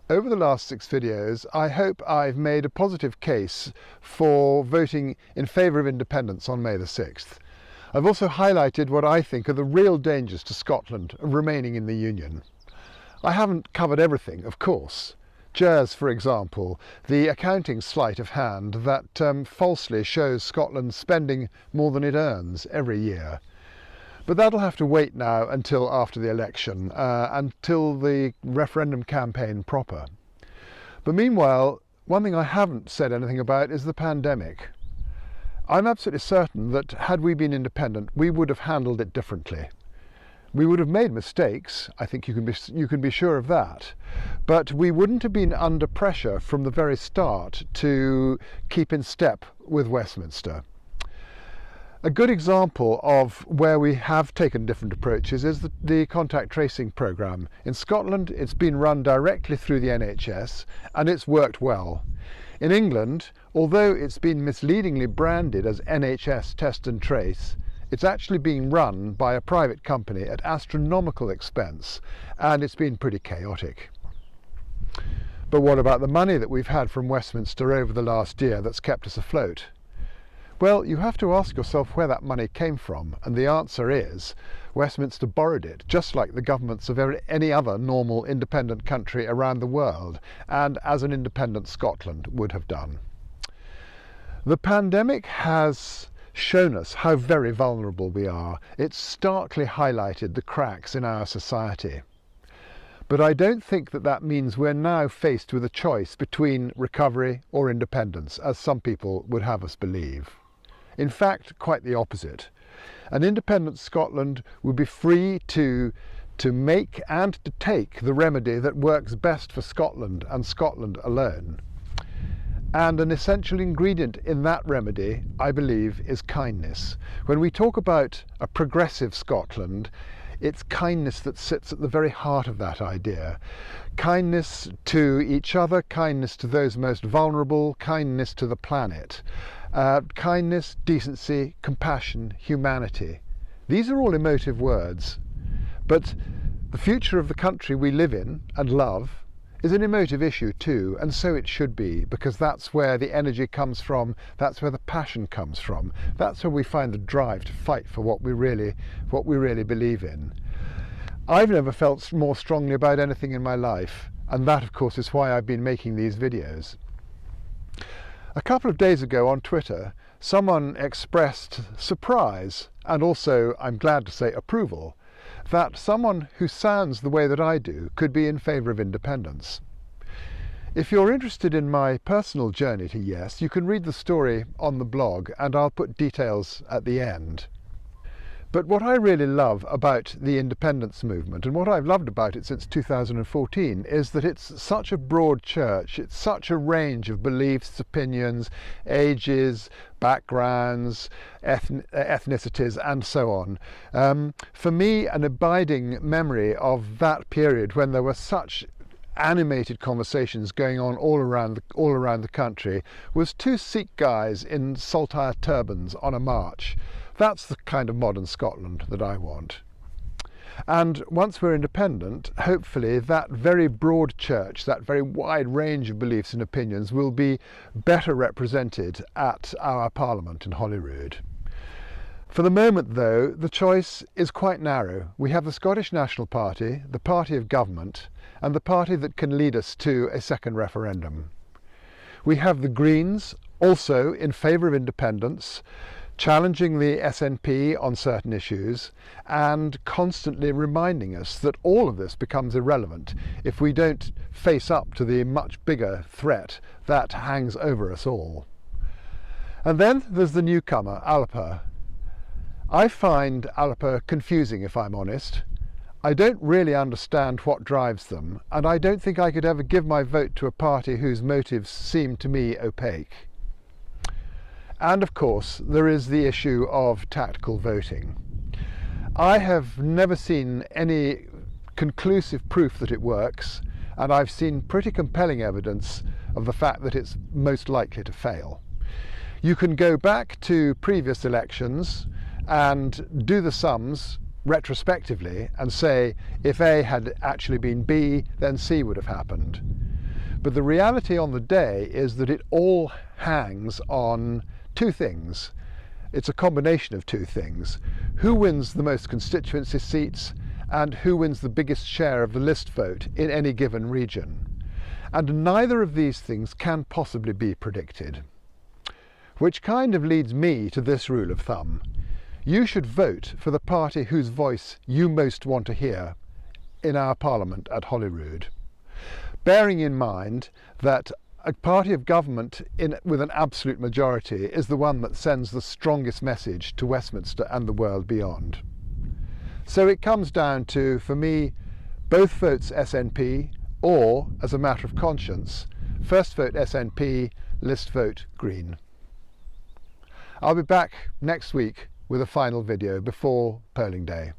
Over the last 6 videos, I hope I've made a positive case for voting in favour of independence on May the 6th. I've also highlighted what I think are the real dangers to Scotland of remaining in the Union. I haven't covered everything, of course. JERS, for example, the accounting sleight of hand that falsely shows Scotland spending more than it earns every year. But that'll have to wait now until after the election, until the referendum campaign proper. But meanwhile, one thing I haven't said anything about is the pandemic. I'm absolutely certain that had we been independent, we would have handled it differently. We would have made mistakes, I think you can be sure of that, but we wouldn't have been under pressure from the very start to keep in step with Westminster. A good example of where we have taken different approaches is the contact tracing programme. In Scotland, it's been run directly through the NHS and it's worked well. In England, although it's been misleadingly branded as NHS Test and Trace, it's actually being run by a private company at astronomical expense, and it's been pretty chaotic. But what about the money that we've had from Westminster over the last year that's kept us afloat? Well, you have to ask yourself where that money came from, and the answer is Westminster borrowed it, just like the governments of any other normal independent country around the world, and as an independent Scotland would have done. The pandemic has shown us how very vulnerable we are. It's starkly highlighted the cracks in our society. But I don't think that means we're now faced with a choice between recovery or independence, as some people would have us believe. In fact, quite the opposite. An independent Scotland would be free to make and to take the remedy that works best for Scotland and Scotland alone. And an essential ingredient in that remedy, I believe, is kindness. When we talk about a progressive Scotland, it's kindness that sits at the very heart of that idea. Kindness to each other, kindness to those most vulnerable, kindness to the planet. Kindness, decency, compassion, humanity. These are all emotive words, but the future of the country we live in and love is an emotive issue too, and so it should be, because that's where the energy comes from, that's where the passion comes from, that's where we find the drive to fight for what we really believe in. I've never felt more strongly about anything in my life, and that of course is why I've been making these videos. A couple of days ago on Twitter, someone expressed surprise, and also, I'm glad to say, approval, that someone who sounds the way that I do could be in favour of independence. If you're interested in my personal journey to yes, you can read the story on the blog, and I'll put details at the end. But what I really love about the independence movement, and what I've loved about it since 2014, is that it's such a broad church, it's such a range of beliefs, opinions, ages, backgrounds, ethnicities, and so on. For me, an abiding memory of that period when there were such animated conversations going on all around the country was 2 Sikh guys in saltire turbans on a march. That's the kind of modern Scotland that I want. And once we're independent, hopefully that very broad church, that very wide range of beliefs and opinions will be better represented at our Parliament in Holyrood. For the moment though, the choice is quite narrow. We have the Scottish National Party, the party of government, and the party that can lead us to a second referendum. We have the Greens, also in favour of independence, challenging the SNP on certain issues and constantly reminding us that all of this becomes irrelevant if we don't face up to the much bigger threat that hangs over us all. And then there's the newcomer, Alba. I find Alba confusing, if I'm honest. I don't really understand what drives them, and I don't think I could ever give my vote to a party whose motives seem to me opaque. And of course, there is the issue of tactical voting. I have never seen any conclusive proof that it works, and I've seen pretty compelling evidence of the fact that it's most likely to fail. You can go back to previous elections and do the sums retrospectively and say if A had actually been B, then C would have happened. But the reality on the day is that it all hangs on two things. It's a combination of two things: who wins the most constituency seats and who wins the biggest share of the list vote in any given region. And neither of these things can possibly be predicted. Which kind of leads me to this rule of thumb: you should vote for the party whose voice you most want to hear in our Parliament at Holyrood, bearing in mind that a party of government with an absolute majority is the one that sends the strongest message to Westminster and the world beyond. So it comes down to, for me, both votes SNP, or, as a matter of conscience, first vote SNP, list vote Green. I'll be back next week with a final video before polling day.